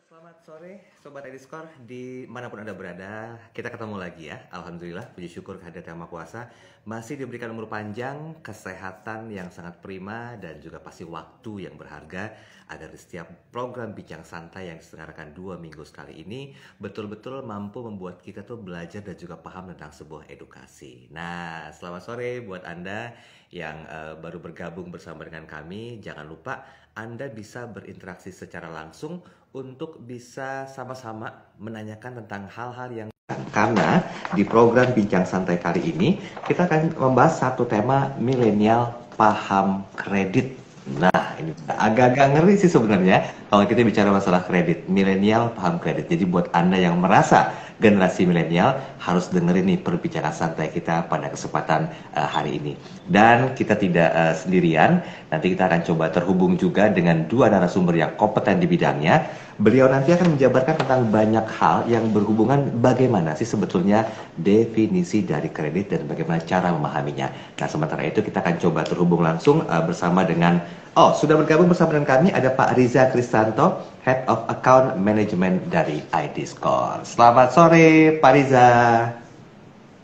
Selamat sore Sobat Ediskor dimanapun Anda berada. Kita ketemu lagi ya. Alhamdulillah, puji syukur kehadirat Yang Maha Kuasa. Masih diberikan umur panjang, kesehatan yang sangat prima, dan juga pasti waktu yang berharga agar di setiap program Bincang Santai yang diselenggarakan 2 minggu sekali ini betul-betul mampu membuat kita tuh belajar dan juga paham tentang sebuah edukasi. Nah, selamat sore buat Anda yang baru bergabung bersama dengan kami. Jangan lupa Anda bisa berinteraksi secara langsung untuk bisa sama-sama menanyakan tentang hal-hal yang karena di program Bincang Santai kali ini kita akan membahas satu tema milenial paham kredit. Nah, ini agak-agak ngeri sih sebenarnya kalau kita bicara masalah kredit, milenial paham kredit. Jadi buat Anda yang merasa generasi milenial harus dengerin nih perbincangan santai kita pada kesempatan hari ini. Dan kita tidak sendirian, nanti kita akan coba terhubung juga dengan 2 narasumber yang kompeten di bidangnya. Beliau nanti akan menjabarkan tentang banyak hal yang berhubungan bagaimana sih sebetulnya definisi dari kredit dan bagaimana cara memahaminya. Nah, sementara itu kita akan coba terhubung langsung bersama dengan, sudah bergabung bersama dengan kami ada Pak Riza Kristanto, Head of Account Management dari IDScore. Selamat sore Pak Riza.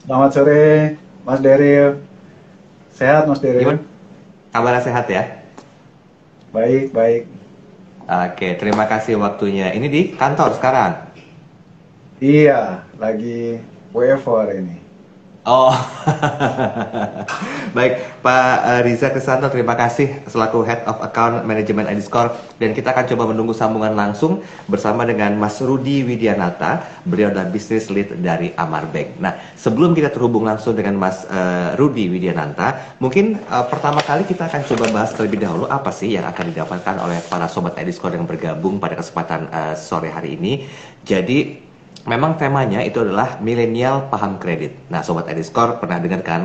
Selamat sore Mas Daryl. Sehat Mas Daryl? Gimana? Kabarnya sehat ya? Baik, baik. Oke, terima kasih waktunya. Ini di kantor sekarang? Iya, lagi WFO hari ini. Oh, baik Pak Riza Kristanto, terima kasih selaku Head of Account Management IDScore. Dan kita akan coba menunggu sambungan langsung bersama dengan Mas Rudi Widianata. Beliau adalah Business Lead dari Amar Bank. Nah, sebelum kita terhubung langsung dengan Mas Rudi Widianata, mungkin pertama kali kita akan coba bahas terlebih dahulu apa sih yang akan didapatkan oleh para Sobat IDScore yang bergabung pada kesempatan sore hari ini. Jadi, memang temanya itu adalah milenial paham kredit. Nah, Sobat IDScore pernah dengar kan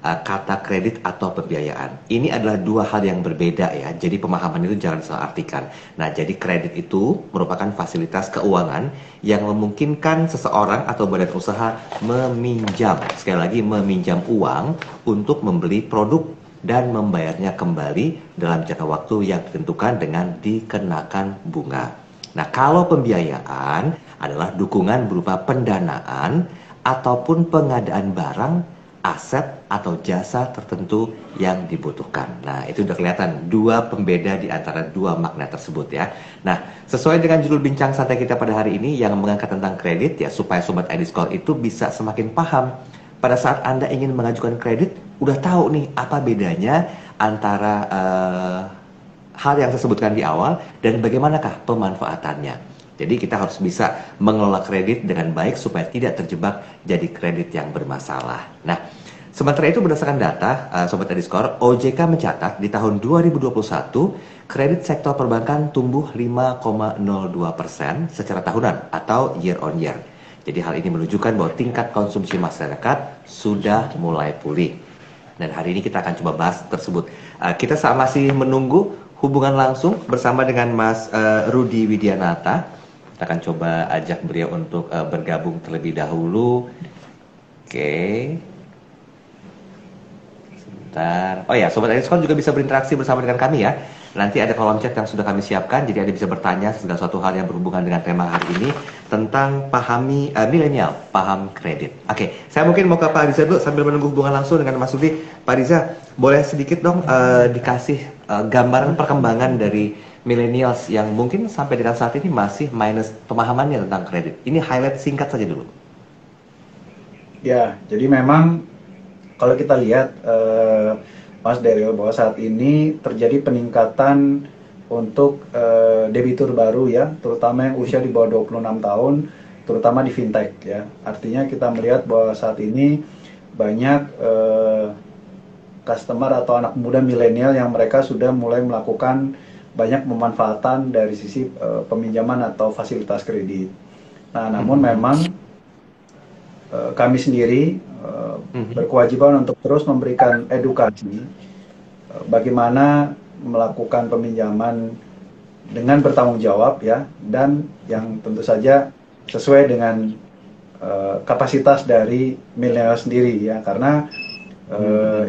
kata kredit atau pembiayaan. Ini adalah 2 hal yang berbeda ya. Jadi pemahaman itu jangan salah artikan. Nah, jadi kredit itu merupakan fasilitas keuangan yang memungkinkan seseorang atau badan usaha meminjam, sekali lagi meminjam uang untuk membeli produk dan membayarnya kembali dalam jangka waktu yang ditentukan dengan dikenakan bunga. Nah, kalau pembiayaan adalah dukungan berupa pendanaan ataupun pengadaan barang, aset, atau jasa tertentu yang dibutuhkan. Nah, itu udah kelihatan 2 pembeda di antara 2 makna tersebut ya. Nah, sesuai dengan judul bincang santai kita pada hari ini yang mengangkat tentang kredit ya, supaya Sobat IDScore itu bisa semakin paham. Pada saat Anda ingin mengajukan kredit, udah tahu nih apa bedanya antara hal yang saya sebutkan di awal dan bagaimanakah pemanfaatannya. Jadi kita harus bisa mengelola kredit dengan baik supaya tidak terjebak jadi kredit yang bermasalah. Nah, sementara itu berdasarkan data Sobat IDScore, OJK mencatat di tahun 2021 kredit sektor perbankan tumbuh 5,02% secara tahunan atau year on year. Jadi hal ini menunjukkan bahwa tingkat konsumsi masyarakat sudah mulai pulih. Dan hari ini kita akan coba bahas tersebut. Kita masih menunggu hubungan langsung bersama dengan Mas Rudi Widianata. Kita akan coba ajak beliau untuk bergabung terlebih dahulu. Oke. Sebentar. Oh ya, Sobat IDScore juga bisa berinteraksi bersama dengan kami ya. Nanti ada kolom chat yang sudah kami siapkan, jadi Anda bisa bertanya segala suatu hal yang berhubungan dengan tema hari ini tentang pahami milenial, paham kredit. Oke, saya mungkin mau ke Pak Riza dulu sambil menunggu hubungan langsung dengan Mas Rudi. Pak Riza, boleh sedikit dong dikasih gambaran perkembangan dari millennials yang mungkin sampai dengan saat ini masih minus pemahamannya tentang kredit. Ini highlight singkat saja dulu. Ya, jadi memang kalau kita lihat Mas Daryl, bahwa saat ini terjadi peningkatan untuk debitur baru ya, terutama yang usia di bawah 26 tahun, terutama di fintech ya. Artinya kita melihat bahwa saat ini banyak customer atau anak muda milenial yang mereka sudah mulai melakukan banyak pemanfaatan dari sisi peminjaman atau fasilitas kredit. Nah, namun memang kami sendiri berkewajiban untuk terus memberikan edukasi bagaimana melakukan peminjaman dengan bertanggung jawab ya, dan yang tentu saja sesuai dengan kapasitas dari milenial sendiri ya, karena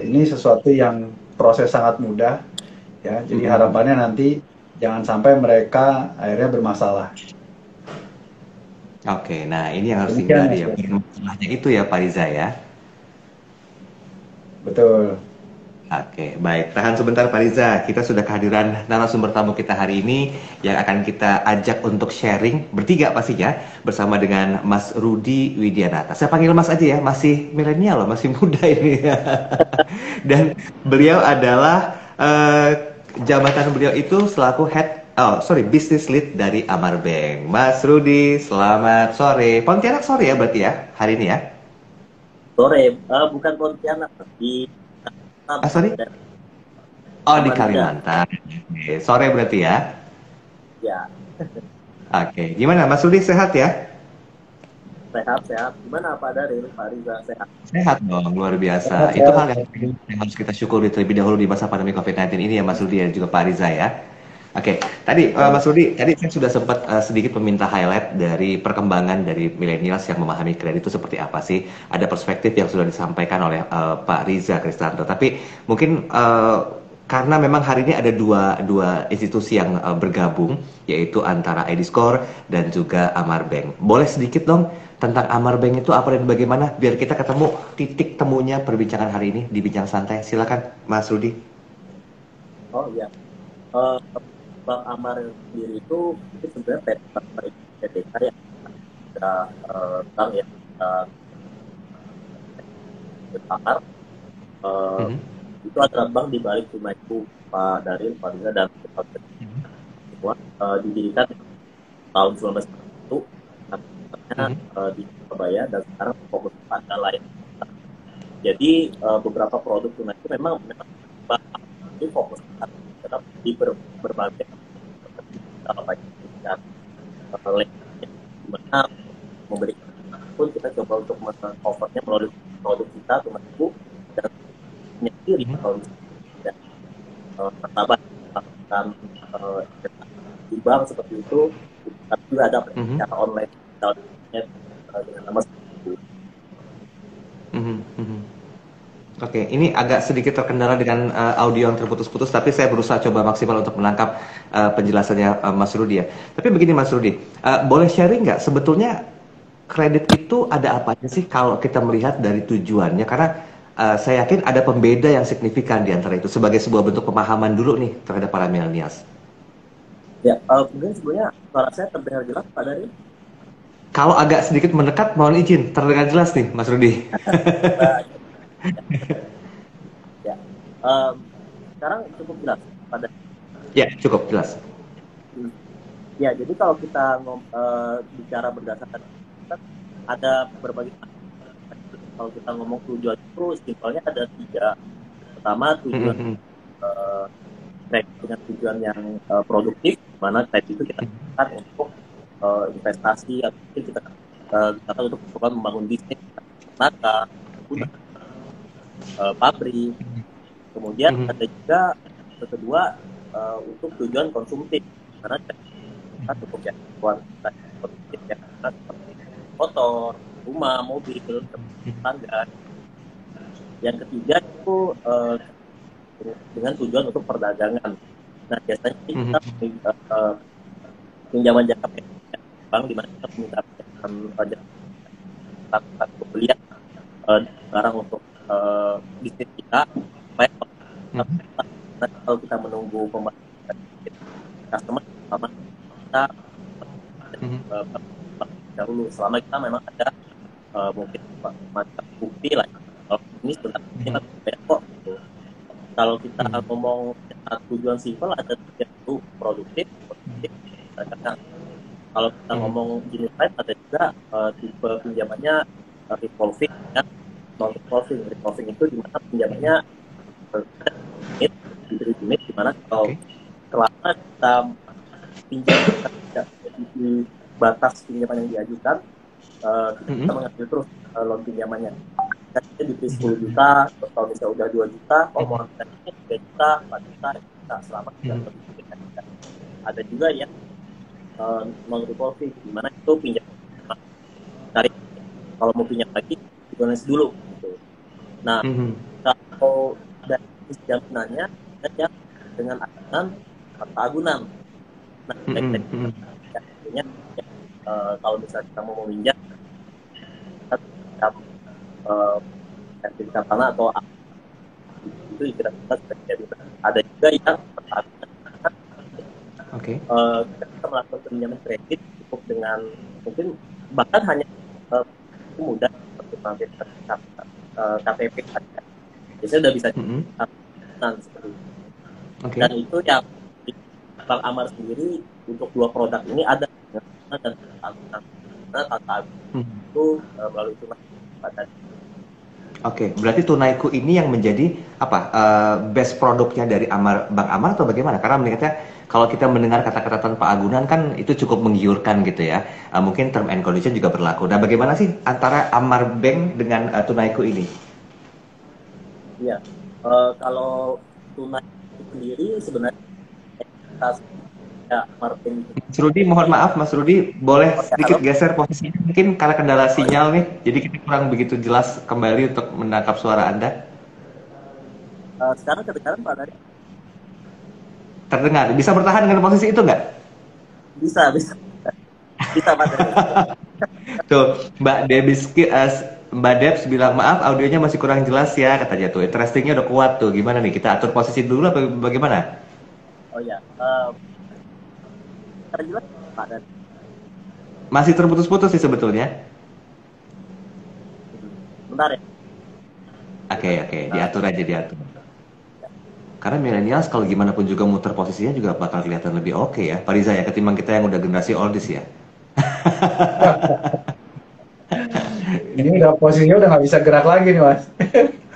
ini sesuatu yang proses sangat mudah ya, jadi harapannya nanti jangan sampai mereka akhirnya bermasalah. Oke, nah ini yang harus Demikian dihindari Mas ya. Bram. Masalahnya itu ya Pak Riza ya. Betul. Oke, baik. Tahan sebentar Pak Riza. Kita sudah kehadiran narasumber tamu kita hari ini yang akan kita ajak untuk sharing bertiga pastinya bersama dengan Mas Rudi Widianata. Saya panggil Mas aja ya, masih milenial loh, masih muda ini. Dan beliau adalah jabatan beliau itu selaku Business Lead dari Amar Bank. Mas Rudi, selamat sore. Pontianak sore ya berarti ya hari ini ya? Sore, bukan Pontianak, di Ah, sorry? Oh, di Samarinda. Kalimantan. Oke, sore berarti ya? Ya, Oke, gimana Mas Rudi sehat ya? sehat-sehat. Gimana Pak Daryl, Pak Riza, sehat? Sehat dong, luar biasa. Itu Sehat-sehat. hal yang harus kita syukuri terlebih dahulu di masa pandemi COVID-19 ini ya Mas Rudi dan juga Pak Riza ya. Oke, tadi Baik. Mas Rudi, tadi saya sudah sempat sedikit meminta highlight dari perkembangan dari millennials yang memahami kredit itu seperti apa sih. Ada perspektif yang sudah disampaikan oleh Pak Riza Kristanto. Tapi mungkin karena memang hari ini ada dua institusi yang bergabung, yaitu antara Ediscore dan juga Amar Bank. Boleh sedikit dong tentang Amar Bank itu apa dan bagaimana, biar kita ketemu titik temunya perbincangan hari ini di Bincang Santai. Silakan Mas Rudi. Oh iya, Eh, Bang Amar sendiri itu sebenarnya PTK yang sudah Bang ya, berpakar. Eh, Mhm, itu adalah bank di balik rumah itu Pak Daryl, Pak Riza, dan mhm, semua didirikan tahun 1991, namanya mhm, di Surabaya, dan sekarang fokus pada lain. Jadi beberapa produk tunai itu memang ini fokus tetap di berbagai apa ya, di mana memberikan pun kita coba untuk covernya melalui produk kita tunai itu dan sendiri mhm, kalau misalnya nasabah melakukan di bank seperti itu, tapi juga ada mhm. secara online dengan nama seperti itu. Mhm, mhm. Oke, ini agak sedikit terkendala dengan audio yang terputus-putus, tapi saya berusaha coba maksimal untuk menangkap penjelasannya Mas Rudi ya. Tapi begini Mas Rudi, boleh sharing nggak sebetulnya kredit itu ada apa aja sih kalau kita melihat dari tujuannya? Karena saya yakin ada pembeda yang signifikan di antara itu sebagai sebuah bentuk pemahaman dulu nih terhadap para millennials. Ya, mungkin sebelumnya suara saya terdengar jelas Pak Dari. Kalau agak sedikit mendekat, mohon izin, terdengar jelas nih Mas Rudi. Ya, Em, sekarang cukup jelas pada. Ya, cukup jelas. Ya, jadi kalau kita bicara berdasarkan kan ada berbagai, kalau kita ngomong tujuan itu simpelnya ada tiga. Pertama, Mhm, tujuan mhm, eh, trade dengan tujuan yang produktif, mana trade itu kita gunakan untuk investasi atau mungkin kita gunakan untuk keperluan membangun bisnis, maka guna pabrik. Kemudian mhm, ada juga yang kedua untuk tujuan konsumtif, karena kita cukup ya buat konsumtif ya, seperti motor, rumah, mobil, tangga. Yang ketiga itu dengan tujuan untuk perdagangan. Nah, biasanya kita mhm, pinjaman jangka pendek bank, di mana kita meminta lakukan pembelian barang untuk bisnis kita, supaya mhm, kalau kita menunggu pembayaran customer, sama kita mhm, dahulu, selama kita memang ada mungkin macam bukti lah, kalau ini sebenarnya kita mhm, bayar kok gitu. Kalau kita mhm, ngomong tujuan simpel, ada tiga itu: produktif, produktif, dan kalau kita mhm, ngomong jenis lain, ada juga tipe pinjamannya revolving ya, non revolving. Revolving itu di mana pinjamannya limit, diberi limit, di mana kalau oke. selama kita pinjam tidak di batas pinjaman yang diajukan, kita bisa Mhm, mengambil terus loan pinjamannya. Kita diberi 10 mhm, juta, terus kalau misalnya udah 2 juta, mhm, permohonan kita 3 juta, 4 juta, 5 juta, selama tidak mhm, lebih dari kita. Ada juga yang non revolving, di mana itu pinjam tarik, kalau mau pinjam lagi dibalas dulu gitu. Nah, mhm, kalau dari sisi jaminannya ada yang dengan agunan atau agunan. Nah, mhm, baik-baik mhm, artinya ya, kalau misalnya kita mau meminjam, kita tetap sertifikat tanah atau itu kira-kira terjadi. Ada juga yang Oke. kita melakukan pinjaman kredit cukup dengan mungkin bahkan hanya mudah seperti mampir KTP saja. Biasanya udah bisa seperti itu. Oke. Dan itu yang di Bank Amar sendiri untuk dua produk ini ada dan tata itu melalui tunai. Oke, berarti Tunaiku ini yang menjadi apa best produknya dari Bank Amar atau bagaimana? Karena menurutnya kalau kita mendengar kata-kata tanpa agunan kan itu cukup menggiurkan gitu ya. Mungkin term and condition juga berlaku. Nah, bagaimana sih antara Amar Bank dengan Tunaiku ini? Iya, kalau Tunaiku sendiri sebenarnya Martin. Mas Rudi, mohon maaf Mas Rudi, boleh sedikit geser posisinya mungkin karena kendala sinyal nih, jadi kita kurang begitu jelas kembali untuk menangkap suara Anda. Sekarang kedengaran Pak Dari? Terdengar, bisa bertahan dengan posisi itu nggak? Bisa Pak Dari. Tuh, Mbak Debs bilang maaf audionya masih kurang jelas ya katanya tuh, interestingnya udah kuat tuh, gimana nih kita atur posisi dulu apa bagaimana? Oh ya, jelas Pak Dari. Masih terputus-putus sih sebetulnya. Bentar ya. Oke, diatur aja diatur. Karena millennials kalau gimana pun juga muter posisinya juga bakal kelihatan lebih oke ya, Pak Riza ya, ketimbang kita yang udah generasi oldies ya. Ini udah posisinya udah nggak bisa gerak lagi nih Mas.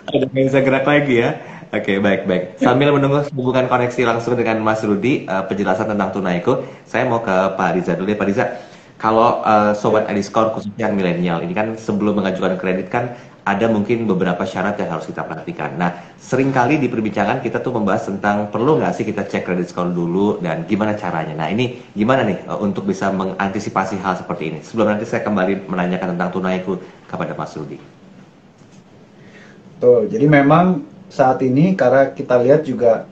Udah nggak bisa gerak lagi ya. Oke, baik. Sambil menunggu hubungan koneksi langsung dengan Mas Rudi, penjelasan tentang Tunaiku, saya mau ke Pak Riza dulu ya. Pak Riza, kalau Sobat Ediskor khususnya yang milenial, ini kan sebelum mengajukan kredit kan ada mungkin beberapa syarat yang harus kita perhatikan. Nah, seringkali di perbincangan kita tuh membahas tentang perlu nggak sih kita cek kredit skor dulu dan gimana caranya. Nah, ini gimana nih untuk bisa mengantisipasi hal seperti ini? Sebelum nanti saya kembali menanyakan tentang Tunaiku kepada Mas Rudi. Tuh, jadi memang saat ini karena kita lihat juga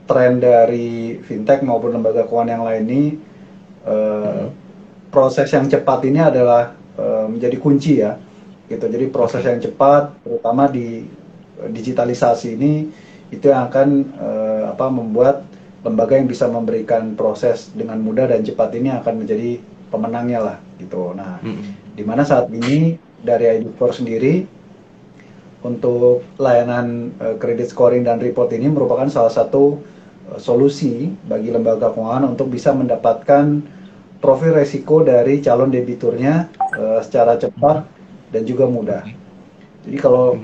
tren dari fintech maupun lembaga keuangan yang lain ini proses yang cepat ini adalah menjadi kunci ya gitu. Jadi proses yang cepat terutama di digitalisasi ini itu yang akan membuat lembaga yang bisa memberikan proses dengan mudah dan cepat ini akan menjadi pemenangnya lah gitu. Nah, di mana saat ini dari ID4 sendiri untuk layanan kredit scoring dan report ini merupakan salah satu solusi bagi lembaga keuangan untuk bisa mendapatkan profil resiko dari calon debiturnya secara cepat dan juga mudah. Jadi kalau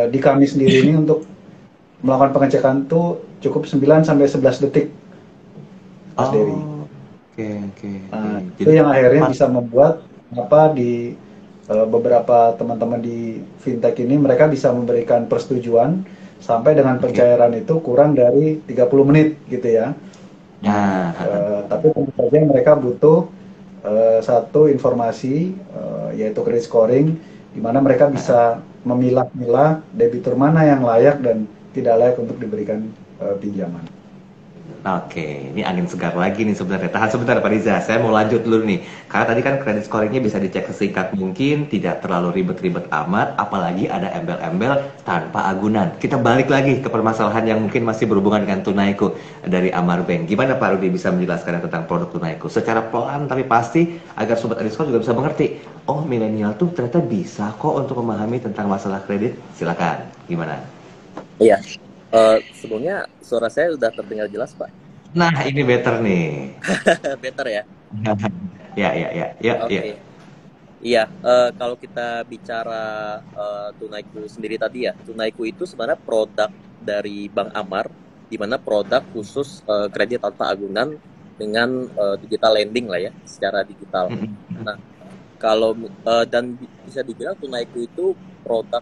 di kami sendiri ini untuk melakukan pengecekan itu cukup 9 sampai 11 detik, Mas Dewi. Oke. Nah, itu yang akhirnya bisa membuat di beberapa teman-teman di fintech ini mereka bisa memberikan persetujuan sampai dengan pencairan itu kurang dari 30 menit gitu ya. Tapi tentu saja mereka butuh satu informasi yaitu credit scoring di mana mereka bisa memilah-milah debitur mana yang layak dan tidak layak untuk diberikan pinjaman. Oke, ini angin segar lagi nih sebenarnya. Tahan sebentar Pak Riza, saya mau lanjut dulu nih. Karena tadi kan kredit scoringnya bisa dicek sesingkat mungkin, tidak terlalu ribet-ribet amat, apalagi ada embel-embel tanpa agunan. Kita balik lagi ke permasalahan yang mungkin masih berhubungan dengan Tunaiku dari Amar Bank. Gimana Pak Rudi bisa menjelaskan tentang produk Tunaiku? Secara pelan tapi pasti agar Sobat Ediskor juga bisa mengerti. Oh, milenial tuh ternyata bisa kok untuk memahami tentang masalah kredit. Silakan, gimana? Iya. Sebelumnya suara saya sudah terdengar jelas, Pak. Nah, ini better nih. Better ya? Ya. Oke. Iya, kalau kita bicara Tunaiku sendiri tadi ya, Tunaiku itu sebenarnya produk dari Bank Amar, di mana produk khusus kredit tanpa agunan dengan digital lending lah ya, secara digital. Nah, kalau dan bisa dibilang Tunaiku itu produk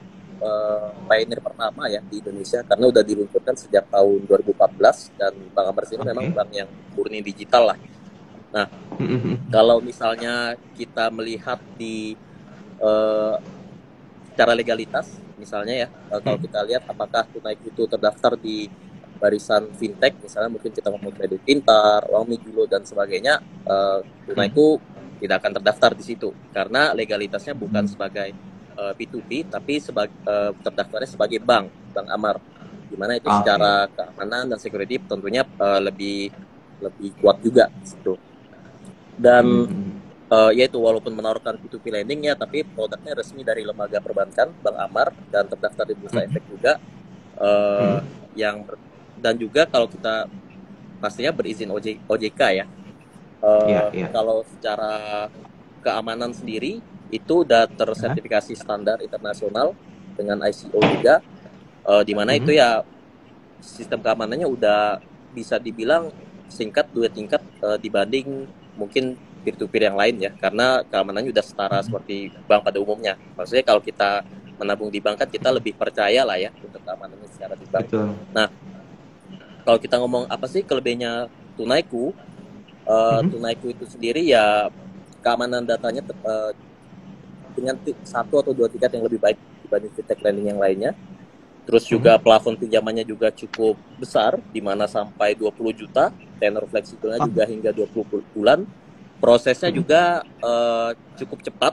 pioneer pertama ya di Indonesia karena udah diluncurkan sejak tahun 2014 dan Bank Amar ini memang bank yang murni digital lah. Nah, kalau misalnya kita melihat di secara legalitas, misalnya ya, kalau kita lihat apakah Tunaiku itu terdaftar di barisan fintech, misalnya mungkin kita mau kredit pintar, uang Migilo dan sebagainya, Tunaiku tidak akan terdaftar di situ karena legalitasnya bukan sebagai P2P tapi terdaftarnya sebagai bank Amar, di mana itu secara keamanan dan security tentunya lebih kuat juga di situ. Dan yaitu walaupun menawarkan P2P lending ya, tapi produknya resmi dari lembaga perbankan Bank Amar dan terdaftar di Bursa Efek juga. Dan juga kalau kita pastinya berizin OJK ya. Kalau secara keamanan sendiri itu udah tersertifikasi standar internasional dengan ICO juga, di mana itu ya sistem keamanannya udah bisa dibilang singkat 2 tingkat dibanding mungkin peer-to-peer yang lain ya, karena keamanannya udah setara seperti bank pada umumnya. Maksudnya kalau kita menabung di bank kan kita lebih percaya lah ya untuk keamanannya secara di bank. Betul. Nah, kalau kita ngomong apa sih kelebihannya Tunaiku, Tunaiku itu sendiri ya keamanan datanya dengan 1 atau 2 tingkat yang lebih baik dibanding fintech lending yang lainnya. Terus juga plafon pinjamannya juga cukup besar, di mana sampai 20 juta, tenor fleksibelnya juga hingga 20 bulan. Prosesnya juga cukup cepat,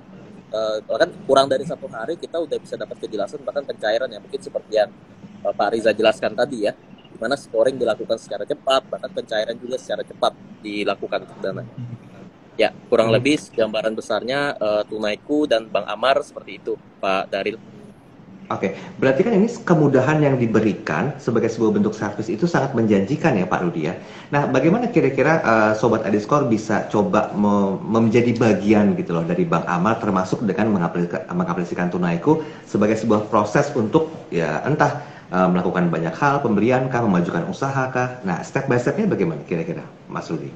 bahkan kurang dari 1 hari kita udah bisa dapat kejelasan bahkan pencairan ya, mungkin seperti yang Pak Riza jelaskan tadi ya, di mana scoring dilakukan secara cepat, bahkan pencairan juga secara cepat dilakukan untuk dana. Ya, kurang lebih gambaran besarnya Tunaiku dan Bank Amar seperti itu, Pak Daryl. Oke, berarti kan ini kemudahan yang diberikan sebagai sebuah bentuk servis itu sangat menjanjikan ya Pak Rudi ya. Nah, bagaimana kira-kira Sobat Adiscore bisa coba menjadi bagian gitu loh dari Bank Amar, termasuk dengan mengaplikasikan Tunaiku sebagai sebuah proses untuk ya entah melakukan banyak hal, pembelian kah, memajukan usaha kah. Nah, step by stepnya bagaimana kira-kira Mas Rudi?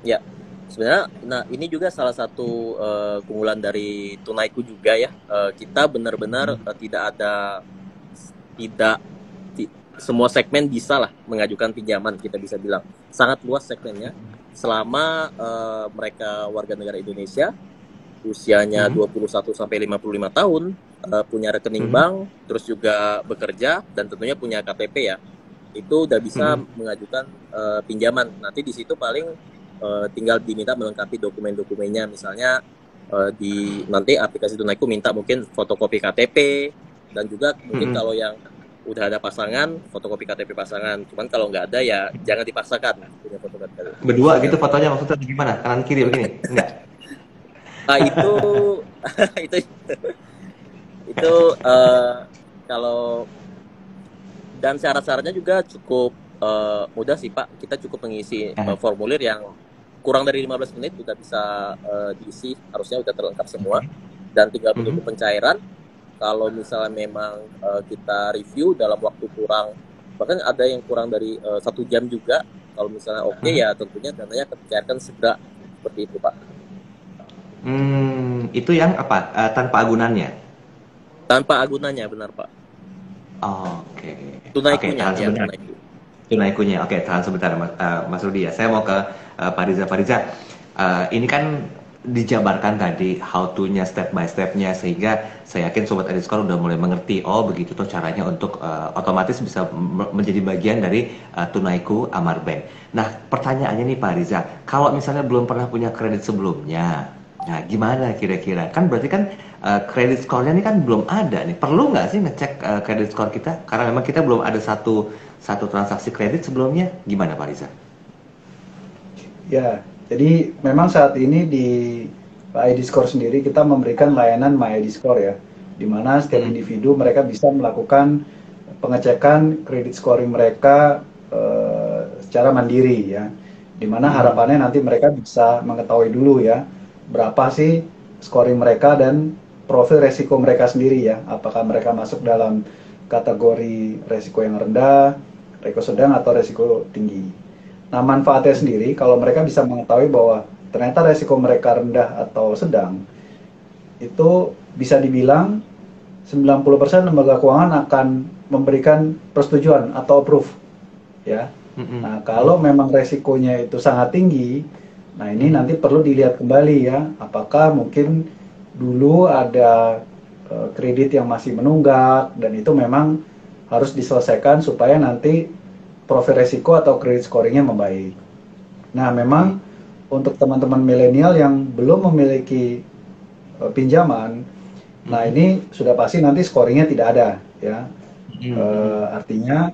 Ya, sebenarnya, nah ini juga salah satu keunggulan dari Tunaiku juga ya. Kita benar-benar semua segmen bisa lah mengajukan pinjaman, kita bisa bilang sangat luas segmennya. Selama mereka warga negara Indonesia, usianya 21 sampai 55 tahun, punya rekening bank, terus juga bekerja dan tentunya punya KTP ya, itu udah bisa mengajukan pinjaman. Nanti di situ paling tinggal diminta melengkapi dokumen-dokumennya, misalnya nanti aplikasi Tunaiku minta mungkin fotokopi KTP, dan juga mungkin kalau yang udah ada pasangan, fotokopi KTP pasangan. Cuman kalau nggak ada ya jangan dipaksakan punya fotokopi KTP. Berdua gitu fotonya maksudnya gimana? Kanan kiri begini? Enggak. Itu kalau, dan syarat-syaratnya juga cukup mudah sih Pak. Kita cukup mengisi formulir yang kurang dari 15 menit sudah bisa diisi, harusnya sudah terlengkap semua, dan tinggal menunggu pencairan. Kalau misalnya memang kita review dalam waktu kurang, bahkan ada yang kurang dari 1 jam juga, kalau misalnya oke, ya tentunya dananya akan dicairkan segera, seperti itu Pak. Itu yang apa? Tanpa agunannya? Tanpa agunannya, benar Pak. Oke. Tunaikunya, ya, Tunaiku. Tunaikunya, oke, tahan sebentar Mas Rudi ya. Saya mau ke Pak Riza. Pak Riza, ini kan dijabarkan tadi how to-nya step by step-nya, sehingga saya yakin Sobat Adiscore udah mulai mengerti, oh begitu tuh caranya untuk otomatis bisa menjadi bagian dari Tunaiku Amar Bank. Nah, pertanyaannya nih Pak Riza, kalau misalnya belum pernah punya kredit sebelumnya, nah gimana kira-kira? Kan berarti kan kredit score-nya ini kan belum ada nih. Perlu nggak sih ngecek kredit score kita? Karena memang kita belum ada satu transaksi kredit sebelumnya. Gimana Pak Riza? Ya, jadi memang saat ini di ID Score sendiri kita memberikan layanan My ID Score ya, di mana setiap individu mereka bisa melakukan pengecekan kredit scoring mereka secara mandiri ya, di mana harapannya nanti mereka bisa mengetahui dulu ya berapa sih scoring mereka dan profil resiko mereka sendiri ya, apakah mereka masuk dalam kategori resiko yang rendah, resiko sedang, atau resiko tinggi. Nah, manfaatnya sendiri kalau mereka bisa mengetahui bahwa ternyata resiko mereka rendah atau sedang, itu bisa dibilang 90% lembaga keuangan akan memberikan persetujuan atau approve ya. Nah, kalau memang resikonya itu sangat tinggi, nah ini nanti perlu dilihat kembali ya, apakah mungkin dulu ada kredit yang masih menunggak, dan itu memang harus diselesaikan supaya nanti profil resiko atau kredit scoringnya membaik. Nah, memang untuk teman-teman milenial yang belum memiliki pinjaman, nah ini sudah pasti nanti scoringnya tidak ada ya. Artinya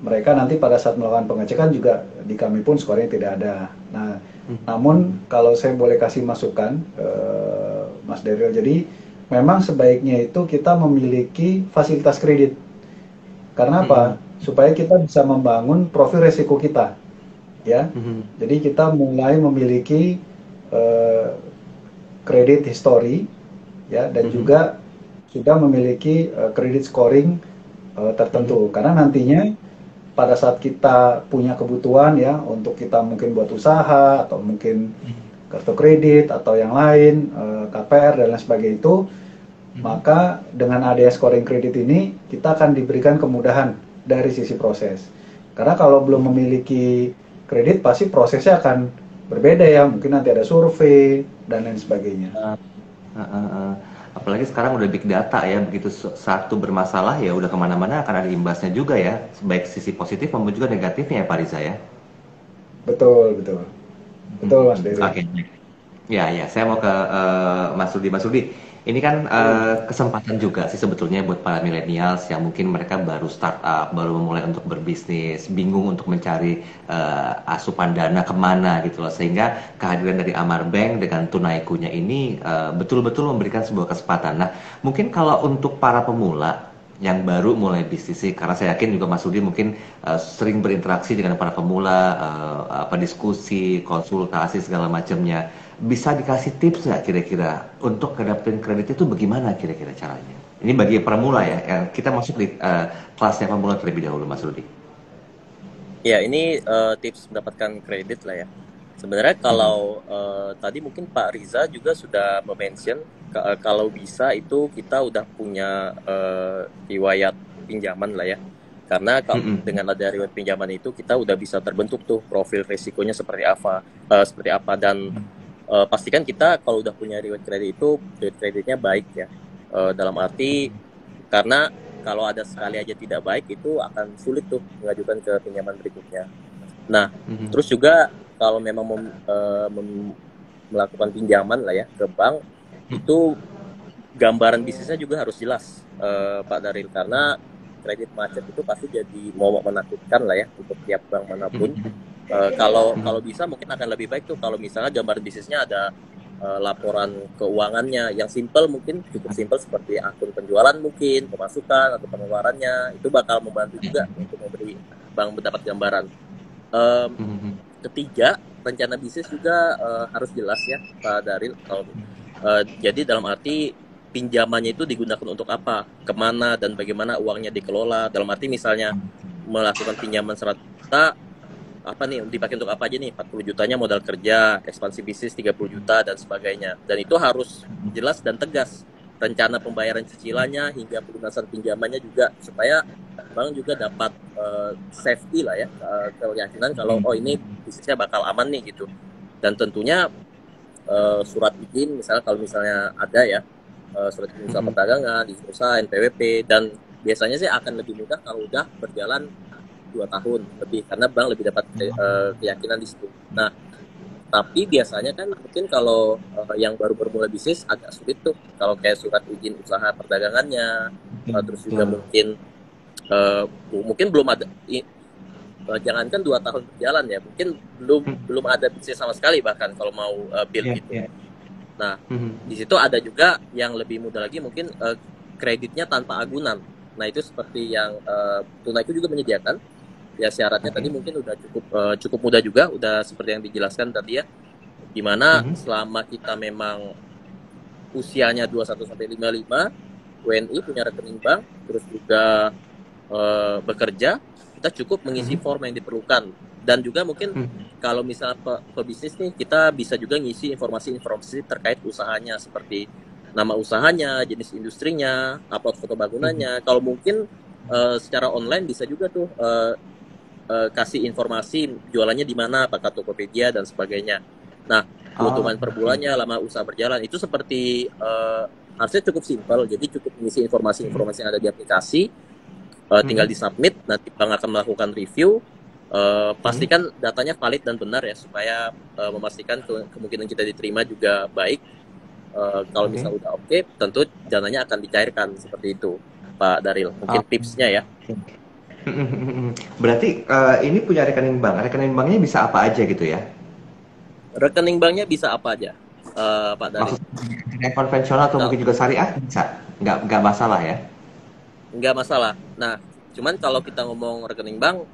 mereka nanti pada saat melakukan pengecekan juga di kami pun skornya tidak ada. Nah, namun kalau saya boleh kasih masukan, Mas Daryl, jadi memang sebaiknya itu kita memiliki fasilitas kredit. Karena apa? Supaya kita bisa membangun profil resiko kita, ya. Jadi kita mulai memiliki kredit history, ya, dan juga sudah memiliki kredit scoring tertentu. Karena nantinya pada saat kita punya kebutuhan ya untuk kita mungkin buat usaha atau mungkin kartu kredit atau yang lain, KPR dan lain sebagainya itu, maka dengan adanya scoring kredit ini kita akan diberikan kemudahan dari sisi proses. Karena kalau belum memiliki kredit pasti prosesnya akan berbeda ya, mungkin nanti ada survei dan lain sebagainya. Apalagi sekarang udah big data ya, begitu satu bermasalah ya udah kemana-mana akan ada imbasnya juga ya, baik sisi positif maupun juga negatifnya ya Pak Riza ya. Betul Mas Dery. Oke. Ya, saya mau ke Mas Rudi. Ini kan kesempatan juga sih sebetulnya buat para millennials yang mungkin mereka baru startup, baru memulai untuk berbisnis, bingung untuk mencari asupan dana kemana gitu loh. Sehingga kehadiran dari Amar Bank dengan Tunaiku-nya ini betul-betul memberikan sebuah kesempatan. Nah, mungkin kalau untuk para pemula yang baru mulai bisnis sih, karena saya yakin juga Mas Rudi mungkin sering berinteraksi dengan para pemula, diskusi, konsultasi segala macamnya. Bisa dikasih tips nggak kira-kira untuk dapetin kredit itu bagaimana kira-kira caranya? Ini bagi pemula ya, yang kita masuk di kelasnya pemula terlebih dahulu, Mas Rudi. Ya, ini tips mendapatkan kredit lah ya. Sebenarnya kalau tadi mungkin Pak Riza juga sudah mention kalau bisa itu kita udah punya riwayat pinjaman lah ya. Karena dengan ada riwayat pinjaman itu kita udah bisa terbentuk tuh profil risikonya seperti apa dan pastikan kita kalau udah punya riwayat kredit itu kreditnya baik ya. Dalam arti karena kalau ada sekali aja tidak baik itu akan sulit tuh mengajukan ke pinjaman berikutnya. Nah, terus juga kalau memang melakukan pinjaman lah ya ke bank itu gambaran bisnisnya juga harus jelas, Pak Daryl, karena kredit macet itu pasti jadi momok menakutkan lah ya untuk tiap bank manapun. Kalau bisa mungkin akan lebih baik tuh kalau misalnya gambar bisnisnya ada laporan keuangannya yang simple, mungkin cukup simple seperti akun penjualan mungkin, pemasukan atau pengeluarannya, itu bakal membantu juga untuk memberi bank mendapat gambaran. Ketiga, rencana bisnis juga harus jelas ya Pak Daryl. Jadi dalam arti pinjamannya itu digunakan untuk apa, kemana dan bagaimana uangnya dikelola. Dalam arti misalnya melakukan pinjaman 100 juta, apa nih dipakai untuk apa aja nih, 40 jutanya modal kerja, ekspansi bisnis 30 juta dan sebagainya. Dan itu harus jelas dan tegas rencana pembayaran cicilannya hingga pelunasan pinjamannya juga, supaya bank juga dapat safety lah ya, keyakinan kalau oh ini bisnisnya bakal aman nih gitu. Dan tentunya surat izin misalnya kalau misalnya ada ya, surat izin usaha perdagangan, izin usaha, NPWP, dan biasanya sih akan lebih mudah kalau udah berjalan 2 tahun lebih, karena bank lebih dapat keyakinan di situ. Nah, tapi biasanya kan mungkin kalau yang baru bermula bisnis agak sulit tuh kalau kayak surat izin usaha perdagangannya, terus juga mungkin belum ada, jangankan 2 tahun berjalan ya, mungkin belum ada bisnis sama sekali bahkan kalau mau build gitu. Nah, di situ ada juga yang lebih mudah lagi mungkin kreditnya tanpa agunan. Nah, itu seperti yang Tunaiku juga menyediakan. Ya syaratnya tadi mungkin udah cukup mudah juga, udah seperti yang dijelaskan tadi ya. Dimana selama kita memang usianya 21 sampai 55, WNI punya rekening bank, terus juga bekerja, kita cukup mengisi form yang diperlukan. Dan juga mungkin kalau misalnya pebisnis nih, kita bisa juga ngisi informasi-informasi terkait usahanya seperti nama usahanya, jenis industrinya, upload foto bangunannya. Kalau mungkin secara online bisa juga tuh kasih informasi jualannya di mana, apakah Tokopedia dan sebagainya. Nah, keuntungan per bulannya, lama usaha berjalan, itu seperti harusnya cukup simpel. Jadi cukup mengisi informasi-informasi yang ada di aplikasi, tinggal disubmit, nanti bank akan melakukan review. Pastikan datanya valid dan benar ya, supaya memastikan kemungkinan kita diterima juga baik. Kalau misalnya udah oke, tentu dananya akan dicairkan seperti itu, Pak Daril. Mungkin tipsnya ya. Berarti ini punya rekening bank. Rekening banknya bisa apa aja gitu ya? Rekening banknya bisa apa aja, Pak Daril? Maksudnya konvensional atau Nah, mungkin juga syariah bisa? Nggak masalah ya? nggak masalah. Nah, cuman kalau kita ngomong rekening bank,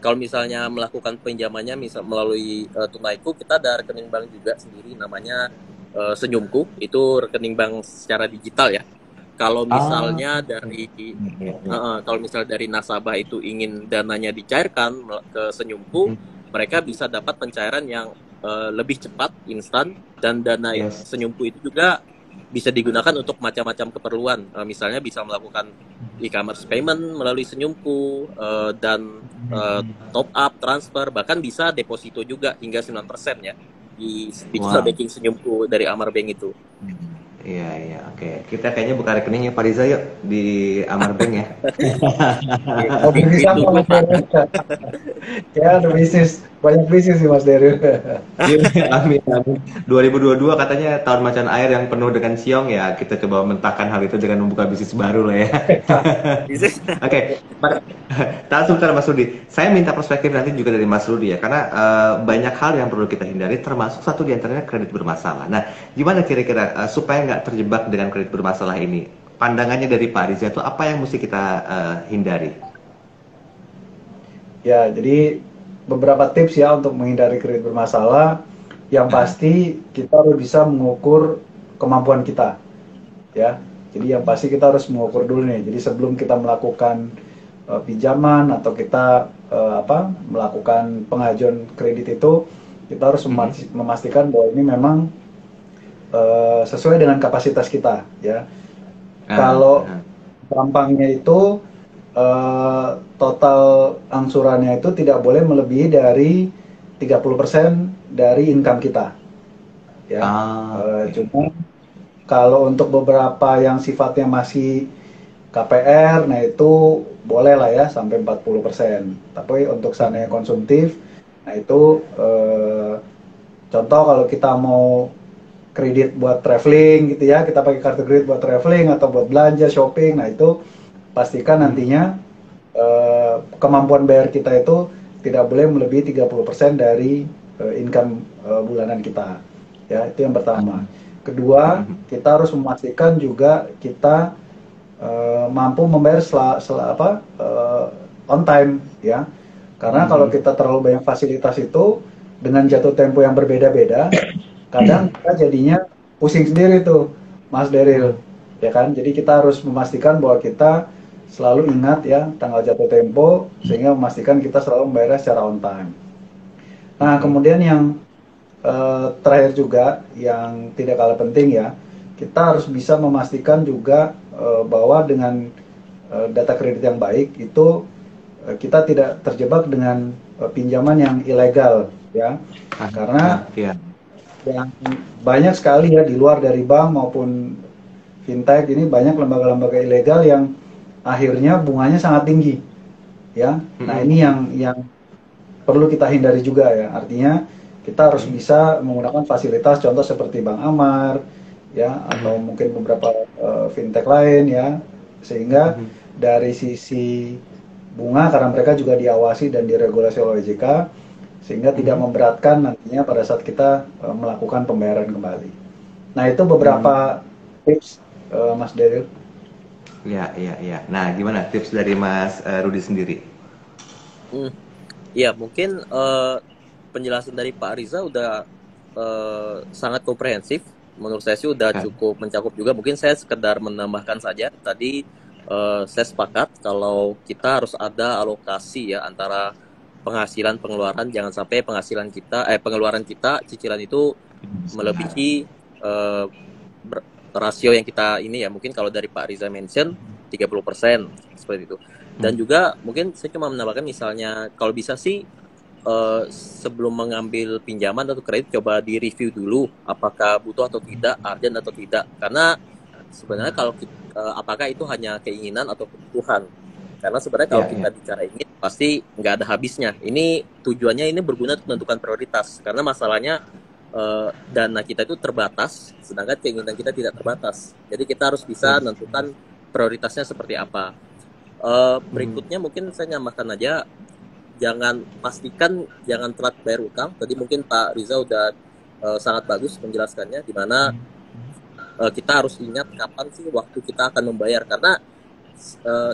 kalau misalnya melakukan pinjamannya misal melalui Tunaiku, kita ada rekening bank juga sendiri namanya Senyumku. Itu rekening bank secara digital ya. Kalau Ah, misalnya dari iya, iya. kalau misalnya dari nasabah itu ingin dananya dicairkan ke Senyumku, mereka bisa dapat pencairan yang lebih cepat, instan, dan dana Yes. Senyumku itu juga bisa digunakan untuk macam-macam keperluan. Misalnya bisa melakukan e-commerce payment melalui Senyumku, dan top up, transfer, bahkan bisa deposito juga hingga 9% ya di digital Wow. banking Senyumku dari Amar Bank itu. Iya, iya, oke. Kita kayaknya buka rekeningnya Pak Riza yuk di Amar Bank ya. Oh, bisnis apa Ditunggu Mas Pak. Dery? Ya, ada bisnis. Banyak bisnis sih Mas Dery. Iya, amin, amin. 2022 katanya tahun macan air yang penuh dengan siong ya. Kita coba mentahkan hal itu dengan membuka bisnis baru lah ya. Oke, tahan sebentar Mas Rudi. Saya minta perspektif nanti juga dari Mas Rudi ya, karena banyak hal yang perlu kita hindari, termasuk satu di antaranya kredit bermasalah. Nah, gimana kira-kira supaya nggak terjebak dengan kredit bermasalah ini? Pandangannya dari Pak Riza itu apa yang mesti kita hindari? Ya, jadi beberapa tips ya untuk menghindari kredit bermasalah. Yang pasti kita harus bisa mengukur kemampuan kita, ya. Jadi yang pasti kita harus mengukur dulu nih. Jadi sebelum kita melakukan pinjaman atau kita melakukan pengajuan kredit itu, kita harus memastikan bahwa ini memang sesuai dengan kapasitas kita, ya. Kalau gampangnya itu total angsurannya itu tidak boleh melebihi dari 30% dari income kita, ya. Cuma kalau untuk beberapa yang sifatnya masih KPR, nah itu boleh lah ya sampai 40%. Tapi untuk sana yang konsumtif, nah itu contoh kalau kita mau kredit buat traveling gitu ya, kita pakai kartu kredit buat traveling atau buat belanja, shopping, nah itu pastikan nantinya kemampuan bayar kita itu tidak boleh melebihi 30% dari income bulanan kita. Ya, itu yang pertama. Kedua, kita harus memastikan juga kita mampu membayar on time ya. Karena kalau kita terlalu banyak fasilitas itu dengan jatuh tempo yang berbeda-beda, kadang kita jadinya pusing sendiri tuh, Mas Deril, ya kan? Jadi kita harus memastikan bahwa kita selalu ingat ya tanggal jatuh tempo sehingga memastikan kita selalu membayar secara on time. Nah, kemudian yang terakhir juga yang tidak kalah penting ya, kita harus bisa memastikan juga bahwa dengan data kredit yang baik itu kita tidak terjebak dengan pinjaman yang ilegal ya. Karena yang banyak sekali ya di luar dari bank maupun fintech ini banyak lembaga-lembaga ilegal yang akhirnya bunganya sangat tinggi ya. Nah, ini yang perlu kita hindari juga ya. Artinya kita harus bisa menggunakan fasilitas contoh seperti Bank Amar ya, atau mungkin beberapa fintech lain ya, sehingga dari sisi bunga karena mereka juga diawasi dan diregulasi oleh OJK, sehingga tidak memberatkan nantinya pada saat kita melakukan pembayaran kembali. Nah, itu beberapa tips Mas Deril. Ya, ya, ya. Nah, gimana tips dari Mas Rudi sendiri? Ya, mungkin penjelasan dari Pak Riza udah sangat komprehensif. Menurut saya sih udah cukup mencakup juga. Mungkin saya sekedar menambahkan saja. Tadi saya sepakat kalau kita harus ada alokasi ya antara penghasilan pengeluaran. Jangan sampai pengeluaran kita cicilan itu melebihi rasio yang kita ini ya. Mungkin kalau dari Pak Riza mention 30% seperti itu. Dan juga mungkin saya cuma menambahkan misalnya kalau bisa sih sebelum mengambil pinjaman atau kredit coba di review dulu apakah butuh atau tidak, urgent atau tidak, karena sebenarnya kalau apakah itu hanya keinginan atau kebutuhan, Karena sebenarnya kalau kita bicara ini pasti nggak ada habisnya. Ini tujuannya ini berguna untuk menentukan prioritas. Karena masalahnya dana kita itu terbatas, sedangkan keinginan kita tidak terbatas. Jadi kita harus bisa menentukan prioritasnya seperti apa. Berikutnya mungkin saya nyamakan aja, pastikan jangan telat bayar utang. Tadi mungkin Pak Riza udah sangat bagus menjelaskannya, di mana kita harus ingat kapan sih waktu kita akan membayar, karena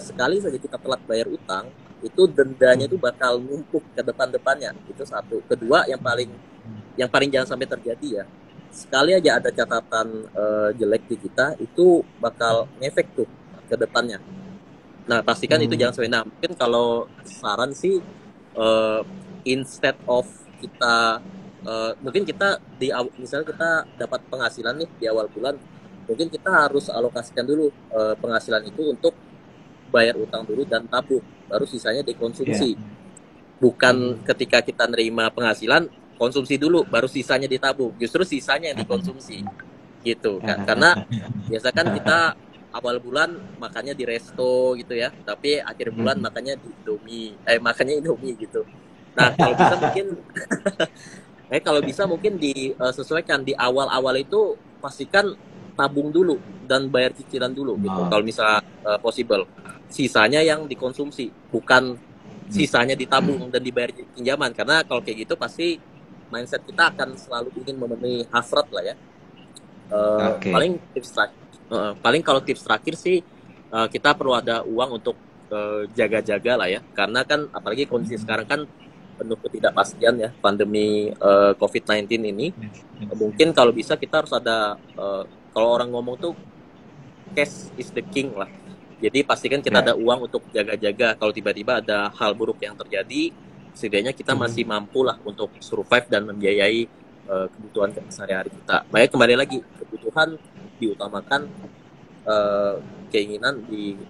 sekali saja kita telat bayar utang, itu dendanya itu bakal numpuk ke depan-depannya. Itu satu. Kedua, yang paling jangan sampai terjadi ya, sekali aja ada catatan jelek di kita, itu bakal ngefek tuh ke depannya. Nah, pastikan itu jangan sampai. Nah, mungkin kalau saran sih, instead of kita mungkin kita misalnya kita dapat penghasilan nih di awal bulan, mungkin kita harus alokasikan dulu penghasilan itu untuk bayar utang dulu dan tabung, baru sisanya dikonsumsi. Bukan ketika kita nerima penghasilan konsumsi dulu baru sisanya ditabung, justru sisanya yang dikonsumsi gitu kan. Karena biasa kan kita awal bulan makannya di resto gitu ya, tapi akhir bulan makannya makannya Indomie gitu. Nah, kalau bisa mungkin disesuaikan di awal-awal itu, pastikan tabung dulu dan bayar cicilan dulu gitu. Kalau misalnya possible, sisanya yang dikonsumsi, bukan sisanya ditabung dan dibayar pinjaman. Karena kalau kayak gitu pasti mindset kita akan selalu ingin memenuhi hasrat lah ya. Paling kalau tips terakhir sih, kita perlu ada uang untuk jaga-jaga lah ya, karena kan apalagi kondisi sekarang kan penuh ketidakpastian ya, pandemi COVID-19 ini. Mungkin kalau bisa kita harus ada, kalau orang ngomong tuh cash is the king lah. Jadi pastikan kita ada uang untuk jaga-jaga, kalau tiba-tiba ada hal buruk yang terjadi, setidaknya kita masih mampu lah untuk survive dan membiayai kebutuhan sehari-hari kita. Makanya kembali lagi, kebutuhan diutamakan, keinginan di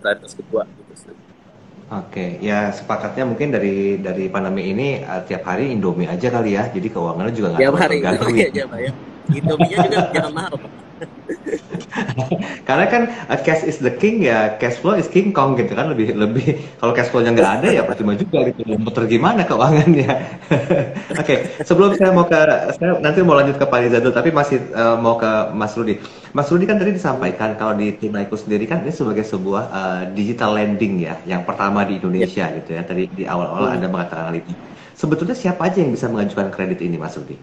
prioritas kedua gitu. Oke, ya sepakatnya mungkin dari pandemi ini tiap hari Indomie aja kali ya, jadi keuangannya juga nggak terlalu terganggu. Aja Pak ya. Indominya juga jangan mahal Pak. Karena kan cash is the king ya, cash flow is king kong gitu kan, lebih kalau cash flow-nya nggak ada ya percuma juga gitu, muter gimana keuangannya. Oke, sebelum saya nanti mau lanjut ke Pak Rizadul, tapi masih mau ke Mas Rudi. Mas Rudi kan tadi disampaikan kalau di Tunaiku sendiri kan ini sebagai sebuah digital lending ya, yang pertama di Indonesia gitu ya. Tadi di awal-awal Anda mengatakan hal itu. Sebetulnya siapa aja yang bisa mengajukan kredit ini, Mas Rudi?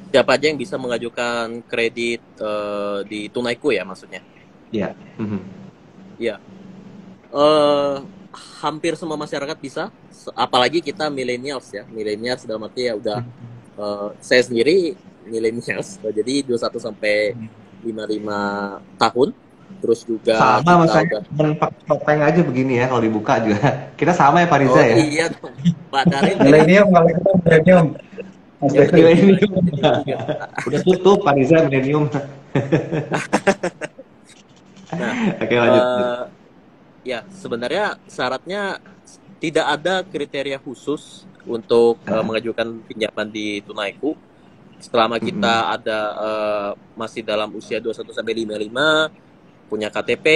Siapa aja yang bisa mengajukan kredit di Tunaiku ya maksudnya? Iya. Iya. Hampir semua masyarakat bisa, apalagi kita millennials ya. Millennials dalam arti ya udah, saya sendiri millennials, jadi 21 sampai 55 tahun. Terus juga sama saya pakai topeng aja begini ya kalau dibuka juga. Kita sama ya Pak Riza ya? Iya dong, Pak Darin. Milenium kalau kita milenium. Udah tutup Pak Riza milenium. Nah, oke, lanjut. Ya sebenarnya syaratnya tidak ada kriteria khusus untuk mengajukan pinjaman di Tunaiku. Selama kita ada masih dalam usia 21 sampai 55, punya KTP,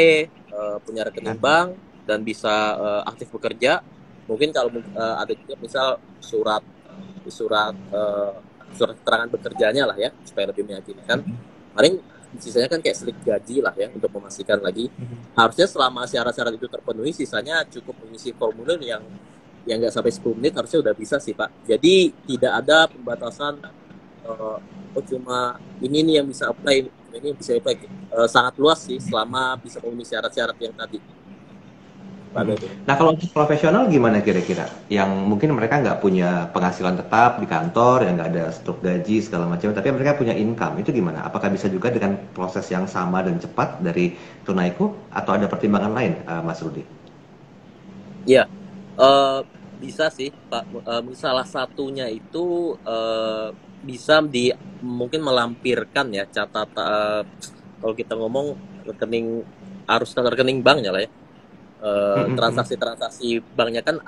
punya rekening bank, dan bisa aktif bekerja. Mungkin kalau ada juga misal surat keterangan bekerjanya lah ya, supaya lebih meyakinkan. Paling sisanya kan kayak slip gaji lah ya, untuk memastikan lagi. Harusnya selama syarat-syarat itu terpenuhi, sisanya cukup mengisi formulir yang nggak sampai 10 menit harusnya udah bisa sih Pak. Jadi tidak ada pembatasan, cuma ini nih yang bisa apply, ini yang bisa apply. Sangat luas sih selama bisa memenuhi syarat-syarat yang tadi. Nah, kalau untuk profesional gimana kira-kira? Yang mungkin mereka nggak punya penghasilan tetap di kantor, yang nggak ada struk gaji segala macam, tapi mereka punya income, itu gimana? Apakah bisa juga dengan proses yang sama dan cepat dari Tunaiku, atau ada pertimbangan lain, Mas Rudi? Iya, bisa sih Pak. Salah satunya itu bisa mungkin melampirkan ya catatan, kalau kita ngomong rekening, harus rekening banknya lah ya. Transaksi banknya kan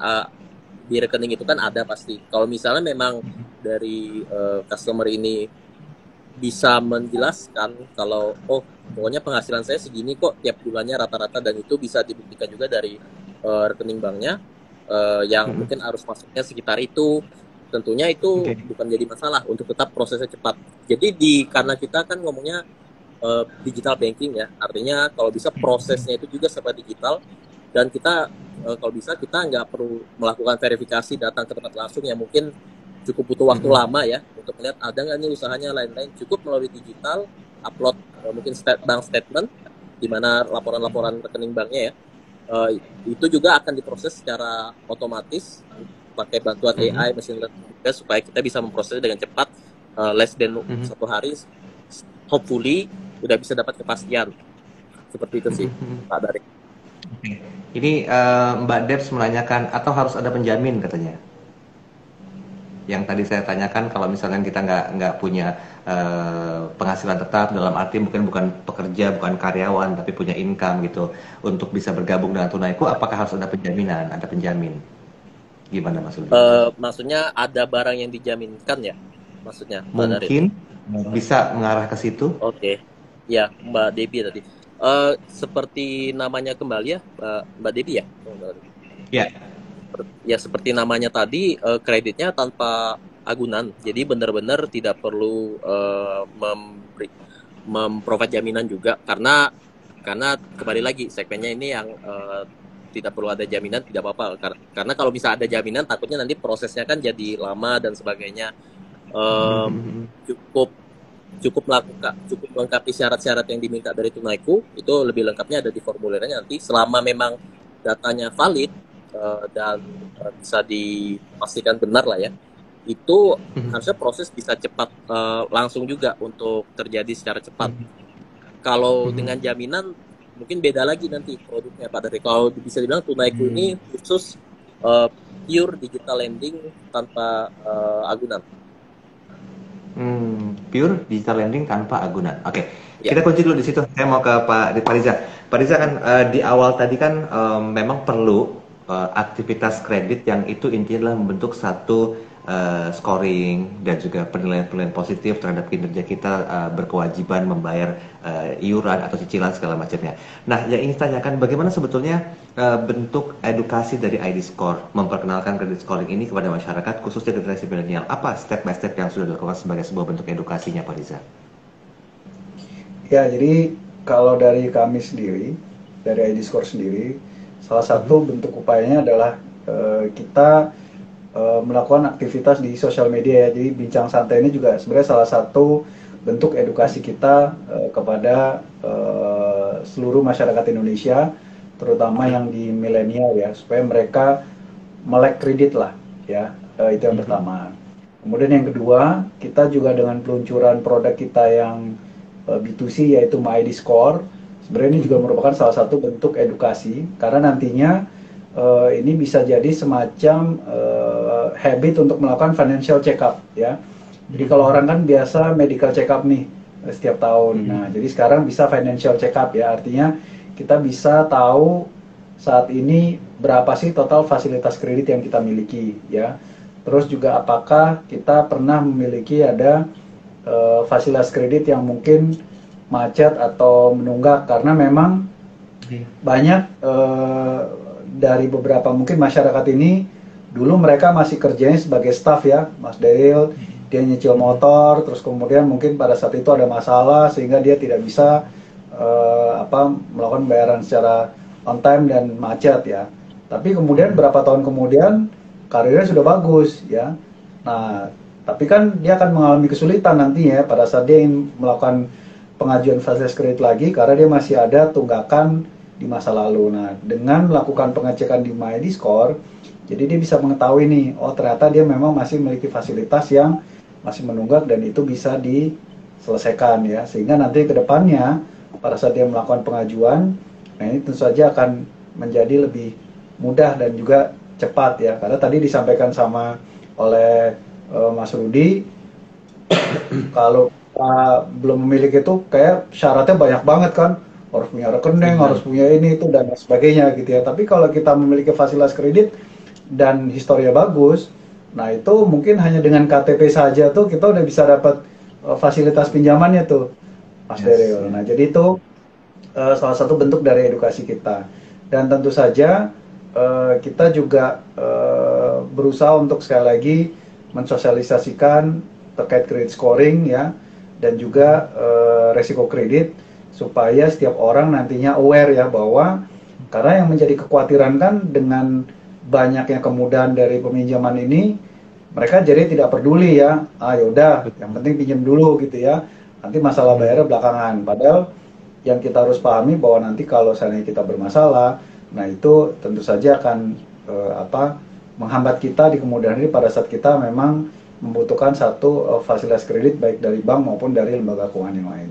di rekening itu kan ada pasti. Kalau misalnya memang dari customer ini bisa menjelaskan kalau pokoknya penghasilan saya segini kok tiap bulannya rata-rata, dan itu bisa dibuktikan juga dari rekening banknya yang mungkin arus masuknya sekitar itu. Tentunya itu bukan jadi masalah untuk tetap prosesnya cepat. Jadi karena kita kan ngomongnya digital banking ya, artinya kalau bisa prosesnya itu juga serba digital, dan kita kalau bisa kita nggak perlu melakukan verifikasi datang ke tempat langsung yang mungkin cukup butuh waktu lama ya untuk melihat ada nggak nih usahanya lain-lain. Cukup melalui digital, upload mungkin bank statement di mana laporan-laporan rekening banknya ya, itu juga akan diproses secara otomatis pakai bantuan AI, machine learning juga, supaya kita bisa memproses dengan cepat, less than 1 hari, hopefully udah bisa dapat kepastian. Seperti itu sih, Pak Dari. Ini Mbak Debs menanyakan, atau harus ada penjamin katanya. Yang tadi saya tanyakan, kalau misalnya kita nggak punya penghasilan tetap, dalam arti mungkin bukan pekerja, bukan karyawan, tapi punya income gitu, untuk bisa bergabung dengan Tunaiku, apakah harus ada penjaminan, ada penjamin? Gimana Mas Rudi? Maksudnya ada barang yang dijaminkan ya? Maksudnya mungkin bisa mengarah ke situ. Oke. Ya, Mbak Debbie tadi. Seperti namanya kembali ya, Mbak Debbie ya? Ya. Ya, seperti namanya tadi, kreditnya tanpa agunan. Jadi benar-benar tidak perlu memprovide jaminan juga, karena kembali lagi segmennya ini yang tidak perlu ada jaminan, tidak apa-apa. Karena kalau bisa ada jaminan, takutnya nanti prosesnya kan jadi lama dan sebagainya. Cukup melengkapi syarat-syarat yang diminta dari Tunaiku. Itu lebih lengkapnya ada di formulirnya nanti. Selama memang datanya valid dan bisa dipastikan benar lah ya, itu harusnya proses bisa cepat, langsung juga untuk terjadi secara cepat. Kalau dengan jaminan mungkin beda lagi nanti produknya Pak Dari. Kalau bisa dibilang Tunaiku ini khusus pure digital lending tanpa agunan. Pure digital lending tanpa agunan. Oke. Kita kunci dulu di situ. Saya mau ke Pak Riza. Pak Riza kan di awal tadi kan memang perlu aktivitas kredit yang itu intinya adalah membentuk satu scoring dan juga penilaian-penilaian positif terhadap kinerja kita, berkewajiban membayar iuran atau cicilan segala macamnya. Nah, yang ingin tanyakan, bagaimana sebetulnya bentuk edukasi dari ID Score memperkenalkan kredit scoring ini kepada masyarakat, khususnya generasi milenial? Apa step by step yang sudah dilakukan sebagai sebuah bentuk edukasinya, Pak Riza? Ya, jadi kalau dari kami sendiri, dari ID Score sendiri, salah satu bentuk upayanya adalah kita melakukan aktivitas di sosial media ya. Jadi bincang santai ini juga sebenarnya salah satu bentuk edukasi kita kepada seluruh masyarakat Indonesia, terutama yang di milenial ya, supaya mereka melek kredit lah ya. Itu yang pertama. Kemudian yang kedua, kita juga dengan peluncuran produk kita yang B2C yaitu MyID Score, sebenarnya ini juga merupakan salah satu bentuk edukasi, karena nantinya ini bisa jadi semacam habit untuk melakukan financial check up ya. Jadi kalau orang kan biasa medical check up nih setiap tahun. Nah, jadi sekarang bisa financial check up ya. Artinya kita bisa tahu saat ini berapa sih total fasilitas kredit yang kita miliki ya. Terus juga apakah kita pernah memiliki ada fasilitas kredit yang mungkin macet atau menunggak, karena memang banyak dari beberapa mungkin masyarakat ini dulu mereka masih kerjanya sebagai staff ya, Mas Daryl, dia nyicil motor, terus kemudian mungkin pada saat itu ada masalah sehingga dia tidak bisa melakukan bayaran secara on time dan macet ya. Tapi kemudian berapa tahun kemudian karirnya sudah bagus ya. Nah, tapi kan dia akan mengalami kesulitan nantinya pada saat dia ingin melakukan pengajuan fasilitas kredit lagi, karena dia masih ada tunggakan di masa lalu. Nah, dengan melakukan pengecekan di MyID Score, jadi dia bisa mengetahui nih, oh ternyata dia memang masih memiliki fasilitas yang masih menunggak dan itu bisa diselesaikan ya. Sehingga nanti ke depannya pada saat dia melakukan pengajuan, nah ini tentu saja akan menjadi lebih mudah dan juga cepat ya. Karena tadi disampaikan sama oleh Mas Rudi, kalau belum memiliki itu kayak syaratnya banyak banget kan, harus punya rekening, harus punya ini itu dan sebagainya gitu ya. Tapi kalau kita memiliki fasilitas kredit dan historinya bagus, nah itu mungkin hanya dengan KTP saja tuh kita udah bisa dapat fasilitas pinjamannya tuh, Mas Yes, Daryl. ya. Nah, jadi itu salah satu bentuk dari edukasi kita. Dan tentu saja kita juga berusaha untuk sekali lagi mensosialisasikan terkait credit scoring ya, dan juga resiko kredit, supaya setiap orang nantinya aware ya, bahwa karena yang menjadi kekhawatiran kan dengan banyaknya kemudahan dari peminjaman ini, mereka jadi tidak peduli ya, yaudah Betul. yang penting pinjam dulu gitu ya, nanti masalah Mhm. bayarnya belakangan. Padahal yang kita harus pahami bahwa nanti kalau seandainya kita bermasalah, nah itu tentu saja akan menghambat kita di kemudahan ini pada saat kita memang membutuhkan satu fasilitas kredit baik dari bank maupun dari lembaga keuangan yang lain.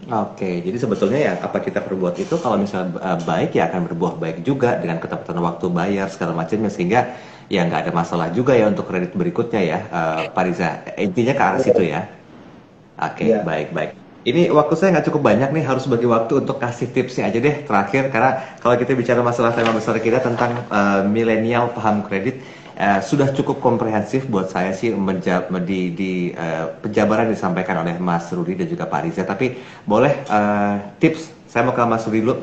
Oke, jadi sebetulnya ya apa kita perbuat itu kalau misalnya baik ya akan berbuah baik juga dengan ketepatan waktu bayar segala macamnya, sehingga ya nggak ada masalah juga ya untuk kredit berikutnya ya, Pak Riza. Intinya ke arah situ ya. Oke, Ya, baik, baik. Ini waktu saya nggak cukup banyak nih, harus bagi waktu untuk kasih tipsnya aja deh terakhir. Karena kalau kita bicara masalah tema besar kita tentang milenial paham kredit, sudah cukup komprehensif buat saya sih di penjabaran disampaikan oleh Mas Rudi dan juga Pak Riza. Tapi boleh tips, saya mau ke Mas Rudi dulu.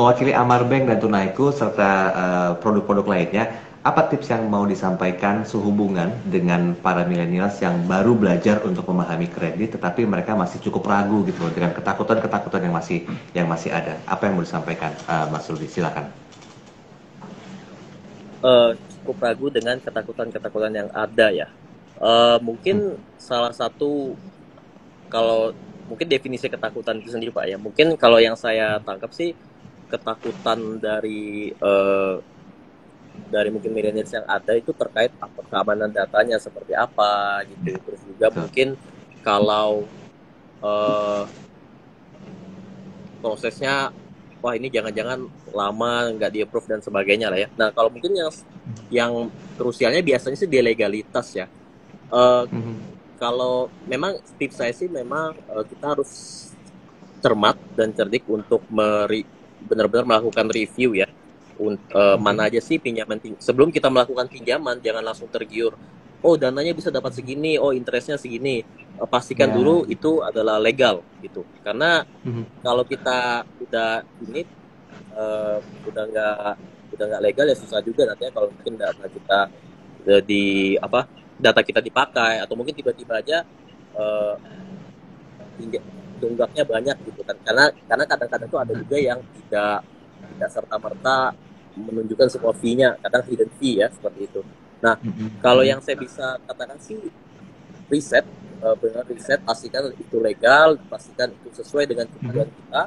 Mewakili Amar Bank dan Tunaiku serta produk-produk lainnya, apa tips yang mau disampaikan sehubungan dengan para milenials yang baru belajar untuk memahami kredit, tetapi mereka masih cukup ragu gitu loh, dengan ketakutan-ketakutan yang masih ada. Apa yang mau disampaikan, Mas Rudi? Silakan. Cukup ragu dengan ketakutan-ketakutan yang ada ya. Mungkin salah satu, kalau mungkin definisi ketakutan itu sendiri Pak ya. Mungkin kalau yang saya tangkap sih ketakutan dari mungkin millennials yang ada itu terkait keamanan datanya seperti apa gitu. Terus juga Betul. mungkin kalau prosesnya, wah ini jangan-jangan lama nggak di-approve dan sebagainya lah ya. Nah kalau mungkin yang krusialnya biasanya sih di legalitas ya. Kalau memang tips saya sih memang kita harus cermat dan cerdik untuk benar-benar melakukan review ya. Mana aja sih pinjaman sebelum kita melakukan pinjaman, jangan langsung tergiur. Oh dananya bisa dapat segini, oh interestnya segini. Pastikan Ya. dulu itu adalah legal gitu. Karena kalau kita udah ini udah nggak legal ya susah juga nantinya kalau mungkin data kita data kita dipakai, atau mungkin tiba-tiba aja tunggaknya banyak gitu kan, karena kadang-kadang tuh ada juga yang tidak serta-merta menunjukkan semua fee-nya, kadang hidden fee ya seperti itu. Nah kalau yang saya bisa katakan sih riset, benar riset, pastikan itu legal, pastikan itu sesuai dengan kebutuhan kita.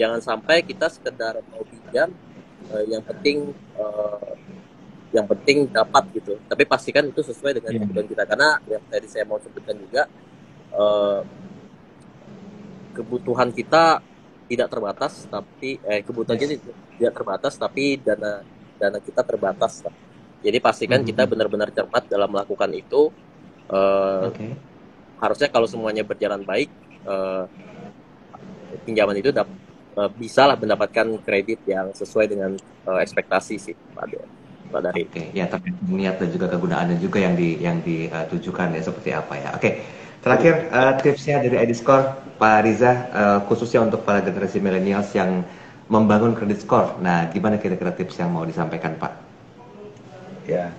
Jangan sampai kita sekedar mau pinjam, yang penting dapat gitu, tapi pastikan itu sesuai dengan kebutuhan kita. Karena yang tadi saya mau sebutkan juga, kebutuhan kita tidak terbatas, tapi kebutuhan kita tidak terbatas, tapi dana kita terbatas. Jadi pastikan kita benar-benar cermat dalam melakukan itu. Harusnya kalau semuanya berjalan baik, pinjaman itu bisalah mendapatkan kredit yang sesuai dengan ekspektasi sih, Pak Dari. Oke, ya tapi niat dan juga kegunaannya juga yang ditujukan ya seperti apa ya. Oke. Terakhir tipsnya dari Ediscore, Pak Riza, khususnya untuk para generasi milenials yang membangun kredit score. Nah, gimana kira-kira tips yang mau disampaikan, Pak? Ya.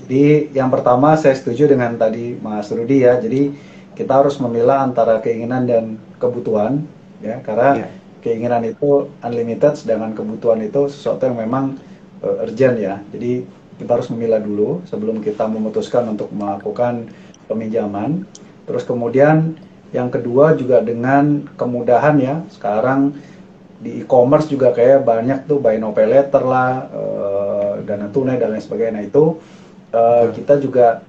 Jadi yang pertama saya setuju dengan tadi Mas Rudi ya. Jadi kita harus memilah antara keinginan dan kebutuhan ya, karena keinginan itu unlimited, sedangkan kebutuhan itu sesuatu yang memang urgent ya. Jadi kita harus memilah dulu sebelum kita memutuskan untuk melakukan peminjaman. Terus kemudian yang kedua juga dengan kemudahan ya, sekarang di e-commerce juga kayak banyak tuh buy now pay later lah, dana tunai dan lain sebagainya. Nah itu kita juga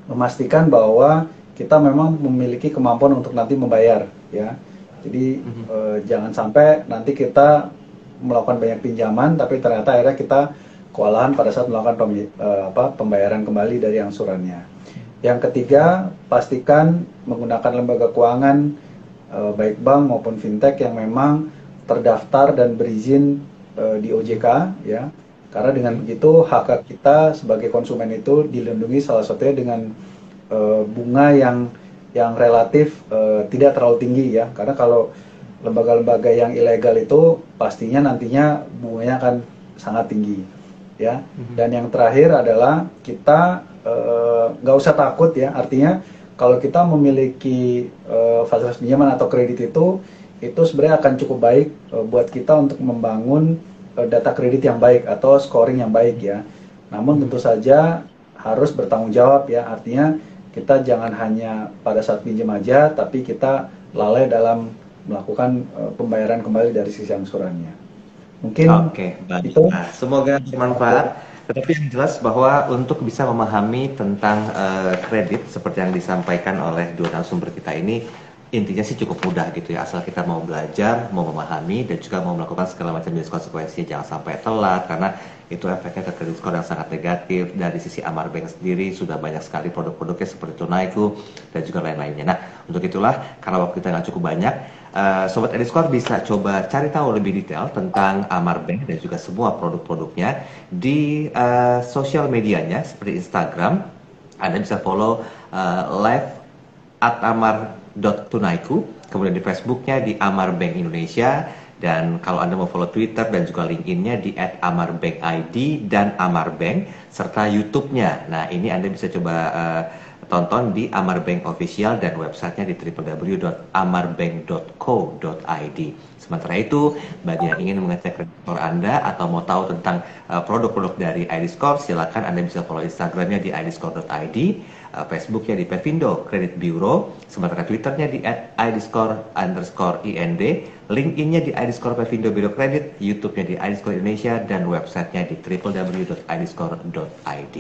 memastikan bahwa kita memang memiliki kemampuan untuk nanti membayar ya. Jadi jangan sampai nanti kita melakukan banyak pinjaman tapi ternyata akhirnya kita kewalahan pada saat melakukan pembayaran kembali dari angsurannya. Yang ketiga, pastikan menggunakan lembaga keuangan baik bank maupun fintech yang memang terdaftar dan berizin di OJK ya. Karena dengan begitu hak kita sebagai konsumen itu dilindungi, salah satunya dengan bunga yang yang relatif tidak terlalu tinggi ya, karena kalau lembaga-lembaga yang ilegal itu pastinya nantinya bunganya akan sangat tinggi ya. Dan yang terakhir adalah kita nggak usah takut ya, artinya kalau kita memiliki fasilitas pinjaman atau kredit itu sebenarnya akan cukup baik buat kita untuk membangun data kredit yang baik atau scoring yang baik ya. Namun tentu saja harus bertanggung jawab ya, artinya kita jangan hanya pada saat pinjam aja, tapi kita lalai dalam melakukan pembayaran kembali dari sisi angsurannya. Mungkin baik. itu. Nah, semoga bermanfaat. Tetapi yang jelas bahwa untuk bisa memahami tentang kredit seperti yang disampaikan oleh dua narasumber kita ini, intinya sih cukup mudah gitu ya, asal kita mau belajar, mau memahami, dan juga mau melakukan segala macam jenis konsekuensi. Jangan sampai telat, karena itu efeknya ke kredit skor yang sangat negatif. Dari sisi Amar Bank sendiri sudah banyak sekali produk-produknya seperti Tunaiku dan juga lain-lainnya. Nah, untuk itulah karena waktu kita nggak cukup banyak, Sobat Ediskor bisa coba cari tahu lebih detail tentang Amar Bank dan juga semua produk-produknya di sosial medianya seperti Instagram. Anda bisa follow live @amar.tunaiku, kemudian di Facebooknya di Amar Bank Indonesia, dan kalau Anda mau follow Twitter dan juga LinkedIn-nya di @amarbankid dan Amar Bank, serta YouTube-nya. Nah, ini Anda bisa coba tonton di Amar Bank Official dan websitenya di www.amarbank.co.id. Sementara itu, bagi yang ingin mengecek kredit skor Anda atau mau tahu tentang produk-produk dari ID Score, silakan Anda bisa follow Instagramnya di idscore.id, Facebooknya di Pevindo Credit Bureau, sementara Twitternya di @idscore_ind, LinkedIn-nya di idscore Pevindo Biro Kredit, YouTube-nya di idscore Indonesia, dan websitenya di www.idscore.id.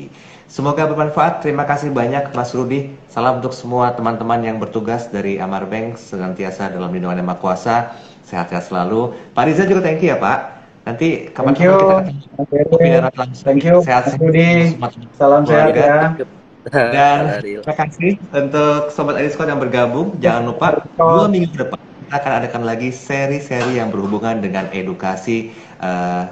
Semoga bermanfaat. Terima kasih banyak Mas Rudi. Salam untuk semua teman-teman yang bertugas dari Amar Bank, senantiasa dalam lindungan Yang Maha Kuasa. Sehat-sehat selalu. Pak Riza juga thank you ya Pak. Nanti kapan-kapan kita ketemu langsung. Thank you. Sehat-sehat. Salam sehat ya. Dan terima kasih untuk Sobat Ediskor yang bergabung. Jangan lupa 2 minggu depan kita akan adakan lagi seri-seri yang berhubungan dengan edukasi,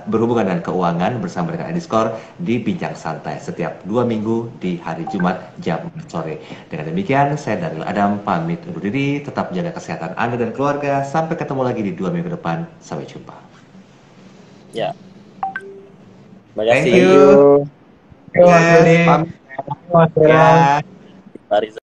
berhubungan dengan keuangan bersama dengan Ediskor di Bincang Santai setiap 2 minggu di hari Jumat jam 4 sore. Dengan demikian, saya Daryl Adam pamit undur diri. Tetap jaga kesehatan Anda dan keluarga. Sampai ketemu lagi di 2 minggu depan. Sampai jumpa. Ya. Terima kasih. Thank you. Terima kasih. Ya. Pak Riza.